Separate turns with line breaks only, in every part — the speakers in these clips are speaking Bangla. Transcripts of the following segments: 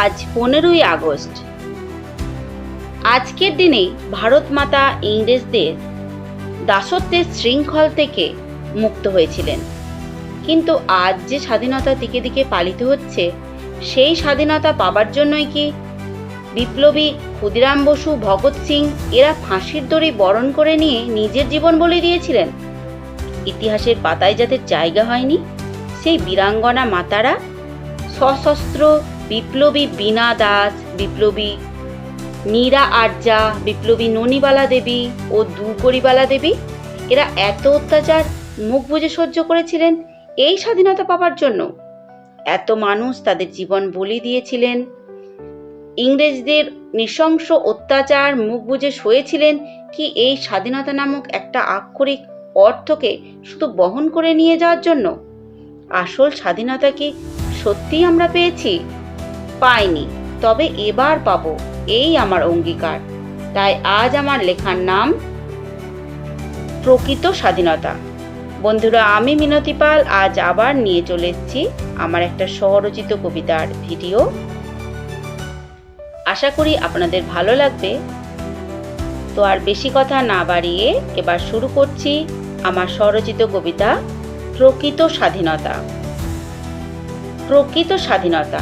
আজ 15ই আগস্ট। আজকের দিনেই ভারত মাতা ইংরেজদের দাসত্বের শৃঙ্খল থেকে মুক্ত হয়েছিলেন। কিন্তু আজ যে স্বাধীনতা দিকে দিকে পালিত হচ্ছে, সেই স্বাধীনতা পাবার জন্যই কি বিপ্লবী ক্ষুদিরাম বসু, ভগৎ সিং এরা ফাঁসির দড়ি বরণ করে নিয়ে নিজের জীবন বলি দিয়েছিলেন? ইতিহাসের পাতায় যাদের জায়গা হয়নি, সেই বীরাঙ্গনা মাতারা, সশস্ত্র বিপ্লবী বীণা দাস, বিপ্লবী মীরা আরজা, বিপ্লবী ননিবালা দেবী ও দুকড়িবালা দেবী, এরা এত অত্যাচার মুখ বুজে সহ্য করেছিলেন এই স্বাধীনতা পাবার জন্য। এত মানুষ তাদের জীবন বলি দিয়েছিলেন, ইংরেজদের নৃশংস অত্যাচার মুখ বুজে সয়েছিলেন কি এই স্বাধীনতা নামক একটা আক্ষরিক অর্থকে শুধু বহন করে নিয়ে যাওয়ার জন্য? আসল স্বাধীনতা কি সত্যিই আমরা পেয়েছি? পাইনি, তবে এবার পাবো, এই আমার অঙ্গীকার। তাই আজ আমার লেখার নাম প্রকৃত স্বাধীনতা। বন্ধুরা, আমি মিনতি পাল আজ আবার নিয়ে চলে এসেছি আমার একটা স্বরচিত কবিতার ভিডিও। আশা করি আপনাদের ভালো লাগবে। তো আর বেশি কথা না বাড়িয়ে এবার শুরু করছি আমার স্বরচিত কবিতা প্রকৃত স্বাধীনতা। প্রকৃত স্বাধীনতা।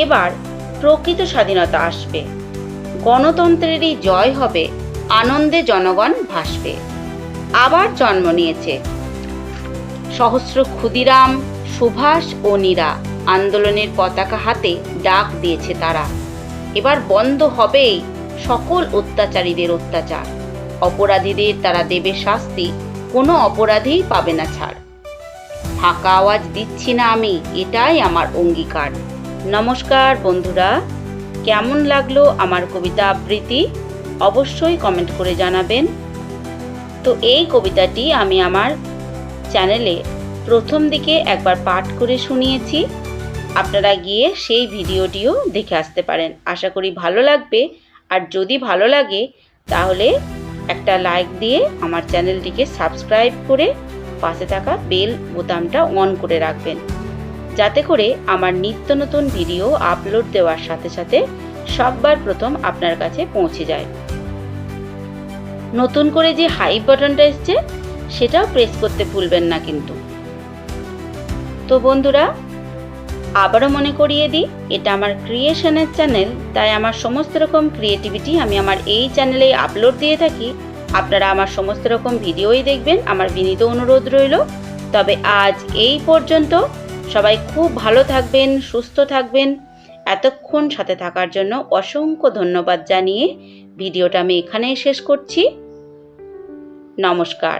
এবার প্রকৃত স্বাধীনতা আসবে, গণতন্ত্রেরই জয় হবে, আনন্দে জনগণ ভাসবে। আবার জন্ম নিয়েছে সহস্র ক্ষুদিরাম, সুভাষ ও নীরা, আন্দোলনের পতাকা হাতে ডাক দিয়েছে তারা। এবার বন্ধ হবে সকল অত্যাচারীদের অত্যাচার, অপরাধীদের তারা দেবে শাস্তি, কোনো অপরাধী পাবে না ছাড়। ফাঁকা আওয়াজ দিচ্ছি না আমি, এটাই আমার অঙ্গীকার। নমস্কার বন্ধুরা, কেমন লাগলো আমার কবিতা আবৃত্তি অবশ্যই কমেন্ট করে জানাবেন। তো এই কবিতাটি আমি আমার চ্যানেলে প্রথম দিকে একবার পাঠ করে শুনিয়েছি, আপনারা গিয়ে সেই ভিডিওটিও দেখে আসতে পারেন। আশা করি ভালো লাগবে। আর যদি ভালো লাগে তাহলে একটা লাইক দিয়ে আমার চ্যানেলটিকে সাবস্ক্রাইব করে পাশে থাকা বেল বোতামটা অন করে রাখবেন, যাতে করে আমার নিত্য নতুন ভিডিও আপলোড দেওয়ার সাথে সাথে সববার প্রথম আপনার কাছে পৌঁছে যায়। নতুন করে যে হাইপ বাটনটা এসছে সেটাও প্রেস করতে ভুলবেন না কিন্তু। তো বন্ধুরা, আবারও মনে করিয়ে দিই, এটা আমার ক্রিয়েশনের চ্যানেল, তাই আমার সমস্ত রকম ক্রিয়েটিভিটি আমি আমার এই চ্যানেলে আপলোড দিয়ে থাকি। আপনারা আমার সমস্ত রকম ভিডিওই দেখবেন, আমার বিনীত অনুরোধ রইল। তবে আজ এই পর্যন্ত। সবাই খুব ভালো থাকবেন, সুস্থ থাকবেন। এতক্ষণ সাথে থাকার জন্য অসংখ্য ধন্যবাদ জানিয়ে ভিডিওটা আমি এখানেই শেষ করছি। নমস্কার।